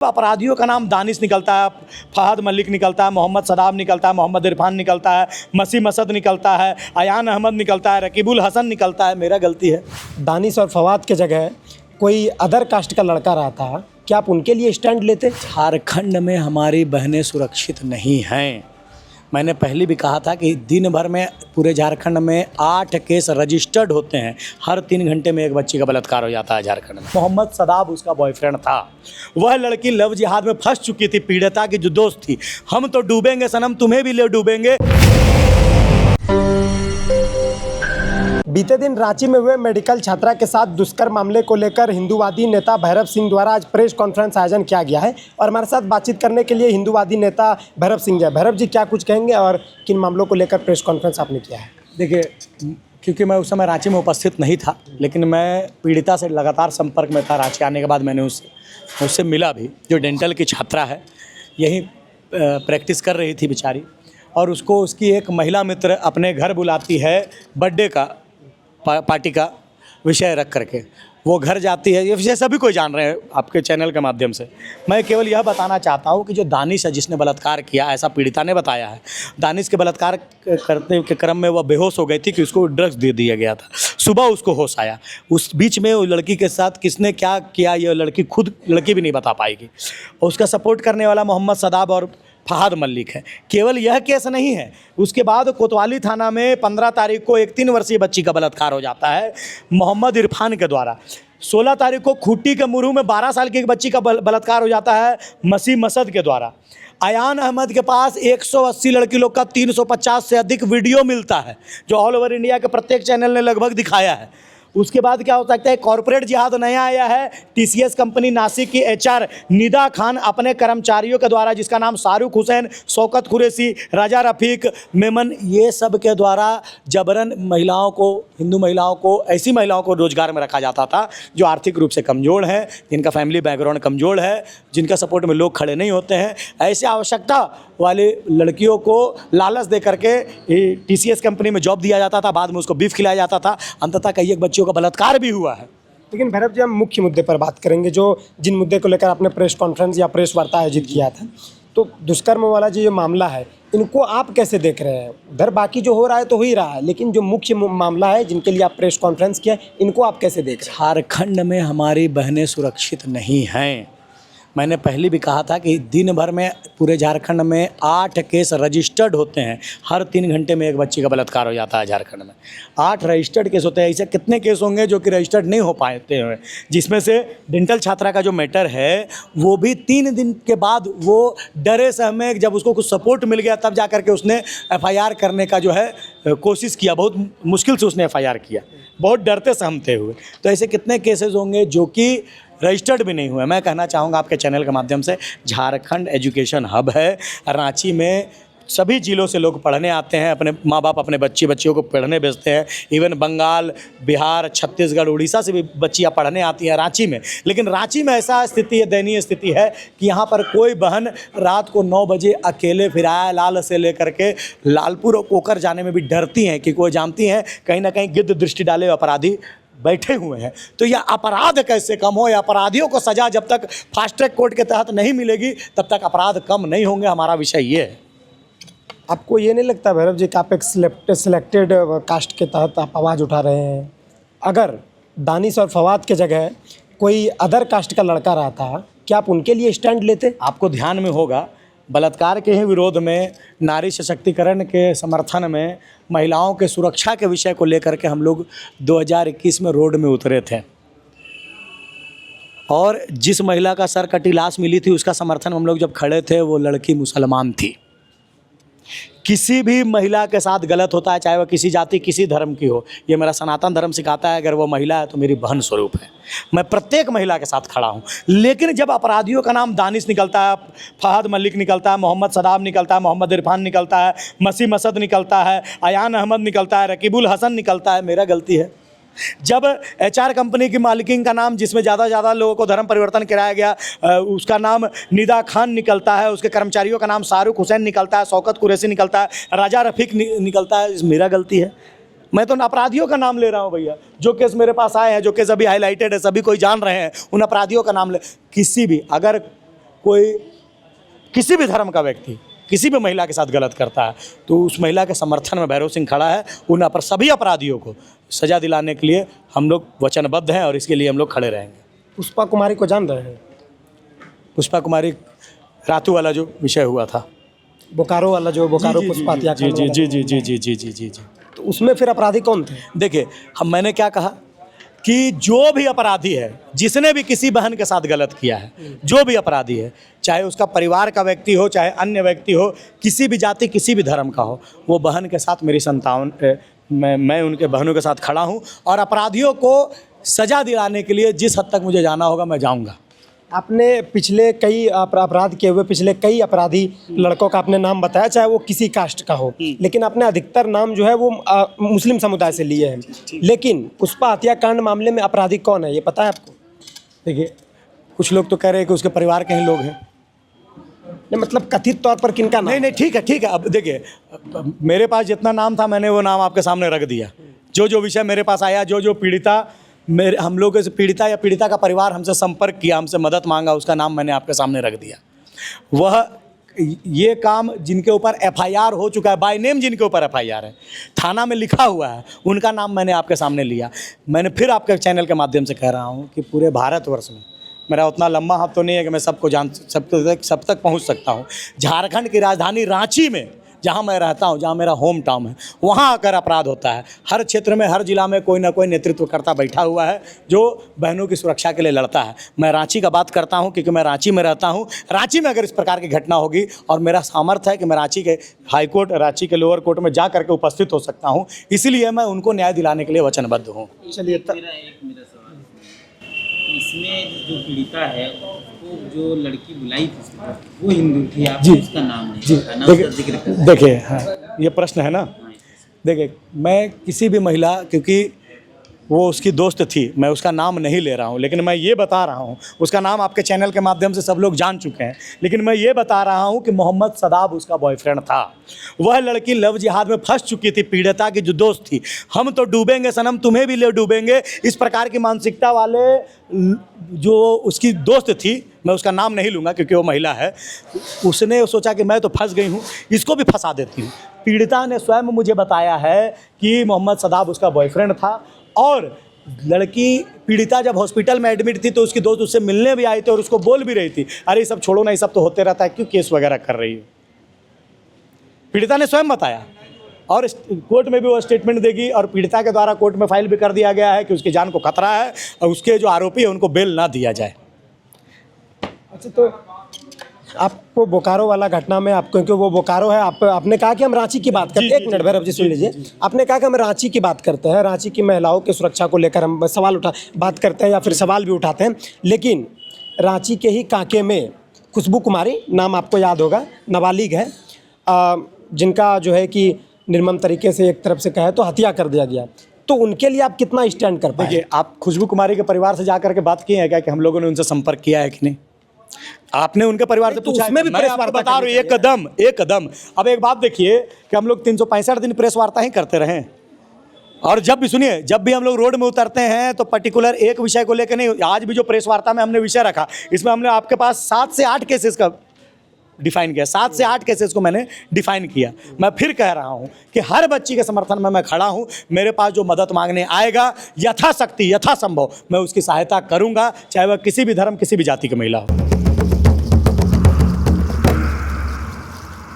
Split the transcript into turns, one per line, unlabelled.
अपराधियों का नाम दानिश निकलता है, फहद मलिक निकलता है, मोहम्मद सदाब निकलता है, मोहम्मद इरफान निकलता है, मसी मसद निकलता है, अयान अहमद निकलता है, रकीबुल हसन निकलता है। मेरा गलती है।
दानिश और फवाद के जगह कोई अदर कास्ट का लड़का रहता, क्या आप उनके लिए स्टैंड लेते?
झारखंड में हमारी बहनें सुरक्षित नहीं हैं। मैंने पहले भी कहा था कि दिन भर में पूरे झारखंड में 8 केस रजिस्टर्ड होते हैं। हर 3 घंटे में एक बच्ची का बलात्कार हो जाता है झारखंड में। मोहम्मद सदाब उसका बॉयफ्रेंड था। वह लड़की लव जिहाद में फंस चुकी थी, पीड़िता की जो दोस्त थी। हम तो डूबेंगे सनम, तुम्हें भी ले डूबेंगे।
बीते दिन रांची में हुए मेडिकल छात्रा के साथ दुष्कर्म मामले को लेकर हिंदूवादी नेता भैरव सिंह द्वारा आज प्रेस कॉन्फ्रेंस आयोजन किया गया है और हमारे साथ बातचीत करने के लिए हिंदूवादी नेता भैरव सिंह है। भैरव जी, क्या कुछ कहेंगे और किन मामलों को लेकर प्रेस कॉन्फ्रेंस आपने किया है?
देखिए, क्योंकि मैं उस समय रांची में उपस्थित नहीं था, लेकिन मैं पीड़िता से लगातार संपर्क में था। रांची आने के बाद मैंने उससे मिला भी। जो डेंटल की छात्रा है, यही प्रैक्टिस कर रही थी बेचारी, और उसको उसकी एक महिला मित्र अपने घर बुलाती है बर्थडे का पार्टी का विषय रख करके। वो घर जाती है, ये विषय सभी कोई जान रहे हैं आपके चैनल के माध्यम से। मैं केवल यह बताना चाहता हूँ कि जो दानिश है, जिसने बलात्कार किया, ऐसा पीड़िता ने बताया है। दानिश के बलात्कार करने के क्रम में वह बेहोश हो गई थी कि उसको ड्रग्स दे दिया गया था। सुबह उसको होश आया। उस बीच में वो लड़की के साथ किसने क्या किया, ये लड़की भी नहीं बता पाएगी। उसका सपोर्ट करने वाला मोहम्मद सदाब और फहद मलिक है। केवल यह केस नहीं है, उसके बाद कोतवाली थाना में 15 तारीख को एक 3 वर्षीय बच्ची का बलात्कार हो जाता है मोहम्मद इरफान के द्वारा। 16 तारीख को खूंटी के मुरू में 12 साल की एक बच्ची का बलात्कार हो जाता है मसी मसद के द्वारा। अयान अहमद के पास 180 लड़की लोग का 350 से अधिक वीडियो मिलता है, जो ऑल ओवर इंडिया के प्रत्येक चैनल ने लगभग दिखाया है। उसके बाद क्या हो सकता है? कॉरपोरेट जिहाद नया आया है। टीसीएस कंपनी नासिक की एचआर निदा खान अपने कर्मचारियों के द्वारा, जिसका नाम शाहरुख हुसैन, शौकत कुरैशी, राजा रफ़ीक, मेमन, ये सब के द्वारा जबरन महिलाओं को, हिंदू महिलाओं को, ऐसी महिलाओं को रोजगार में रखा जाता था जो आर्थिक रूप से कमज़ोर हैं, जिनका फैमिली बैकग्राउंड कमज़ोर है, जिनका सपोर्ट में लोग खड़े नहीं होते हैं। ऐसे आवश्यकता वाली लड़कियों को लालच दे करके टीसीएस कंपनी में जॉब दिया जाता था। बाद में उसको बीफ खिलाया जाता था। अंततः कई एक बच्चियों का बलात्कार भी हुआ है।
लेकिन भैरव जी, हम मुख्य मुद्दे पर बात करेंगे, जो जिन मुद्दे को लेकर आपने प्रेस कॉन्फ्रेंस या प्रेस वार्ता आयोजित किया था। तो दुष्कर्म वाला जो मामला है, इनको आप कैसे देख रहे हैं? उधर बाकी जो हो रहा है तो हो ही रहा है, लेकिन जो मुख्य मामला है जिनके लिए आप प्रेस कॉन्फ्रेंस किया, इनको आप कैसे देख रहे हैं?
झारखंड में हमारी बहनें सुरक्षित नहीं हैं। मैंने पहले भी कहा था कि दिन भर में पूरे झारखंड में 8 केस रजिस्टर्ड होते हैं। हर 3 घंटे में एक बच्ची का बलात्कार हो जाता है झारखंड में। 8 रजिस्टर्ड केस होते हैं। ऐसे कितने केस होंगे जो कि रजिस्टर्ड नहीं हो पाते हैं, जिसमें से डेंटल छात्रा का जो मैटर है, वो भी 3 दिन के बाद वो डरे सहमे, जब उसको कुछ सपोर्ट मिल गया तब जा कर के उसने FIR करने का जो है कोशिश किया। बहुत मुश्किल से उसने FIR किया, बहुत डरते सहमते हुए। तो ऐसे कितने केसेस होंगे जो कि रजिस्टर्ड भी नहीं हुए। मैं कहना चाहूँगा आपके चैनल के माध्यम से, झारखंड एजुकेशन हब है। रांची में सभी जिलों से लोग पढ़ने आते हैं, अपने माँ बाप अपने बच्चियों को पढ़ने भेजते हैं। इवन बंगाल, बिहार, छत्तीसगढ़, उड़ीसा से भी बच्चियाँ पढ़ने आती हैं रांची में। लेकिन रांची में ऐसा स्थिति है, दयनीय स्थिति है कि यहाँ पर कोई बहन रात को 9 बजे अकेले फिराया लाल से लेकर के लालपुर और कोकर जाने में भी डरती हैं, कि कोई जानती हैं कहीं ना कहीं गिद्ध दृष्टि डाले अपराधी बैठे हुए हैं। तो यह अपराध कैसे कम हो? या अपराधियों को सज़ा जब तक फास्ट ट्रैक कोर्ट के तहत नहीं मिलेगी, तब तक अपराध कम नहीं होंगे। हमारा विषय ये है।
आपको ये नहीं लगता भैरव जी कि आप एक सिलेक्टेड कास्ट के तहत आप आवाज़ उठा रहे हैं? अगर दानिश और फवाद के जगह कोई अदर कास्ट का लड़का रहता, क्या आप उनके लिए स्टैंड लेते?
आपको ध्यान में होगा, बलात्कार के ही विरोध में, नारी सशक्तिकरण के समर्थन में, महिलाओं के सुरक्षा के विषय को लेकर के हम लोग 2021 में रोड में उतरे थे। और जिस महिला का सर कटी लाश मिली थी, उसका समर्थन हम लोग जब खड़े थे, वो लड़की मुसलमान थी। किसी भी महिला के साथ गलत होता है, चाहे वह किसी जाति, किसी धर्म की हो। ये मेरा सनातन धर्म सिखाता है, अगर वो महिला है तो मेरी बहन स्वरूप है। मैं प्रत्येक महिला के साथ खड़ा हूँ। लेकिन जब अपराधियों का नाम दानिश निकलता है, फहद मलिक निकलता है, मोहम्मद सदाब निकलता है, मोहम्मद इरफान निकलता है, मसी मसद निकलता है, अयान अहमद निकलता है, रकीबुल हसन निकलता है, मेरा गलती है। जब एचआर कंपनी की मालिकिन का नाम, जिसमें ज़्यादा लोगों को धर्म परिवर्तन कराया गया, उसका नाम निदा खान निकलता है, उसके कर्मचारियों का नाम शाहरुख हुसैन निकलता है, शौकत कुरैशी निकलता है, राजा रफ़ीक निकलता है, मेरा गलती है। मैं तो अपराधियों का नाम ले रहा हूँ भैया। जो केस मेरे पास आए हैं, जो केस अभी हाईलाइटेड है, सभी कोई जान रहे हैं, उन अपराधियों का नाम ले। किसी भी, अगर कोई किसी भी धर्म का व्यक्ति किसी भी महिला के साथ गलत करता है तो उस महिला के समर्थन में भैरव सिंह खड़ा है। उन पर सभी अपराधियों को सज़ा दिलाने के लिए हम लोग वचनबद्ध हैं और इसके लिए हम लोग खड़े रहेंगे।
पुष्पा कुमारी को जान रहे हैं?
पुष्पा कुमारी रातू वाला जो विषय हुआ था,
बोकारो वाला जो बोकारो पुष्पा हत्याकांड
जी
वाला।
जी जी जी जी जी जी जी जी।
तो उसमें फिर अपराधी कौन थे?
देखिए मैंने क्या कहा कि जो भी अपराधी है, जिसने भी किसी बहन के साथ गलत किया है, जो भी अपराधी है, चाहे उसका परिवार का व्यक्ति हो, चाहे अन्य व्यक्ति हो, किसी भी जाति किसी भी धर्म का हो, वो बहन के साथ मेरी संतान मैं उनके बहनों के साथ खड़ा हूँ और अपराधियों को सज़ा दिलाने के लिए जिस हद तक मुझे जाना होगा मैं जाऊँगा।
आपने पिछले कई अपराध किए हुए पिछले कई अपराधी लड़कों का आपने नाम बताया, चाहे वो किसी कास्ट का हो, लेकिन आपने अधिकतर नाम जो है वो मुस्लिम समुदाय से लिए हैं। लेकिन पुष्पा हत्याकांड मामले में अपराधी कौन है ये पता है आपको?
देखिए कुछ लोग तो कह रहे हैं कि उसके परिवार के ही लोग हैं।
नहीं, मतलब कथित तौर पर किनका नाम?
नहीं ठीक है। अब देखिए मेरे पास जितना नाम था मैंने वो नाम आपके सामने रख दिया। जो विषय मेरे पास आया, जो पीड़िता हम लोग से पीड़िता या पीड़िता का परिवार हमसे संपर्क किया, हमसे मदद मांगा, उसका नाम मैंने आपके सामने रख दिया। वह ये काम जिनके ऊपर एफआईआर हो चुका है, बाय नेम जिनके ऊपर एफआईआर है, थाना में लिखा हुआ है, उनका नाम मैंने आपके सामने लिया। मैंने फिर आपके चैनल के माध्यम से कह रहा हूँ कि पूरे भारतवर्ष में मेरा उतना लंबा हाथ तो नहीं है कि मैं सब तक पहुँच सकता हूँ। झारखंड की राजधानी रांची में जहाँ मैं रहता हूँ, जहाँ मेरा होम टाउन है, वहाँ आकर अपराध होता है। हर क्षेत्र में, हर जिला में कोई ना कोई नेतृत्वकर्ता बैठा हुआ है जो बहनों की सुरक्षा के लिए लड़ता है। मैं रांची का बात करता हूँ क्योंकि मैं रांची में रहता हूँ। रांची में अगर इस प्रकार की घटना होगी और मेरा सामर्थ्य है कि मैं रांची के हाई कोर्ट, रांची के लोअर कोर्ट में जा करके उपस्थित हो सकता हूँ, इसीलिए मैं उनको न्याय दिलाने के लिए वचनबद्ध हूँ।
चलिए
मेरा सवाल इसमें जो पीड़िता है वो जो लड़की बुलाई थी वो हिंदू थी, आपने उसका नाम नहीं बताया, ना उसका जिक्र किया।
देखिए हाँ, ये प्रश्न है ना। देखिए मैं किसी भी महिला, क्योंकि वो उसकी दोस्त थी, मैं उसका नाम नहीं ले रहा हूँ, लेकिन मैं ये बता रहा हूँ, उसका नाम आपके चैनल के माध्यम से सब लोग जान चुके हैं, लेकिन मैं ये बता रहा हूँ कि मोहम्मद सदाब उसका बॉयफ्रेंड था। वह लड़की लव जिहाद में फंस चुकी थी, पीड़िता की जो दोस्त थी। हम तो डूबेंगे सनम, तुम्हें भी ले डूबेंगे, इस प्रकार की मानसिकता वाले जो उसकी दोस्त थी, मैं उसका नाम नहीं लूँगा क्योंकि वो महिला है, उसने सोचा कि मैं तो फंस गई हूँ, इसको भी फंसा देती हूँ। पीड़िता ने स्वयं मुझे बताया है कि मोहम्मद सदाब उसका बॉयफ्रेंड था और लड़की पीड़िता जब हॉस्पिटल में एडमिट थी तो उसकी दोस्त उससे मिलने भी आई थी और उसको बोल भी रही थी, अरे ये सब छोड़ो ना, ये सब तो होते रहता है, क्यों केस वगैरह कर रही हो। पीड़िता ने स्वयं बताया और कोर्ट में भी वो स्टेटमेंट देगी और पीड़िता के द्वारा कोर्ट में फाइल भी कर दिया गया है कि उसकी जान को खतरा है और उसके जो आरोपी है उनको बेल ना दिया जाए।
अच्छा, तो आपको बोकारो वाला घटना में आपको, क्योंकि वो बोकारो है, आपने कहा कि हम रांची की बात करते हैं। एक मिनट भैरव जी सुन लीजिए, आपने कहा कि हम रांची की बात करते हैं, रांची की महिलाओं की सुरक्षा को लेकर हम बात करते हैं या फिर सवाल भी उठाते हैं। लेकिन रांची के ही कांके में खुशबू कुमारी, नाम आपको याद होगा, नाबालिग है, जिनका जो है कि निर्मम तरीके से एक तरफ से कहे तो हत्या कर दिया गया, तो उनके लिए आप कितना स्टैंड कर पाएंगे?
आप खुशबू कुमारी के परिवार से जाकर के बात की है क्या कि हम लोगों ने उनसे संपर्क किया है कि नहीं? आपने उनके परिवार से पूछा?
उसमें भी
मैं आपको बता रहा हूँ एक कदम। अब एक बात देखिए कि हम लोग 365 दिन प्रेस वार्ता ही करते रहे और जब भी सुनिए, जब भी हम लोग रोड में उतरते हैं तो पर्टिकुलर एक विषय को लेकर नहीं, आज भी जो प्रेस वार्ता में हमने विषय रखा, इसमें हमने आपके पास 7 से 8 केसेस का डिफाइन किया, 7 से 8 केसेस को मैंने डिफाइन किया। मैं फिर कह रहा हूं कि हर बच्ची के समर्थन में मैं खड़ा हूं। मेरे पास जो मदद मांगने आएगा, यथाशक्ति यथासंभव मैं उसकी सहायता करूंगा, चाहे वह किसी भी धर्म किसी भी जाति की महिला हो।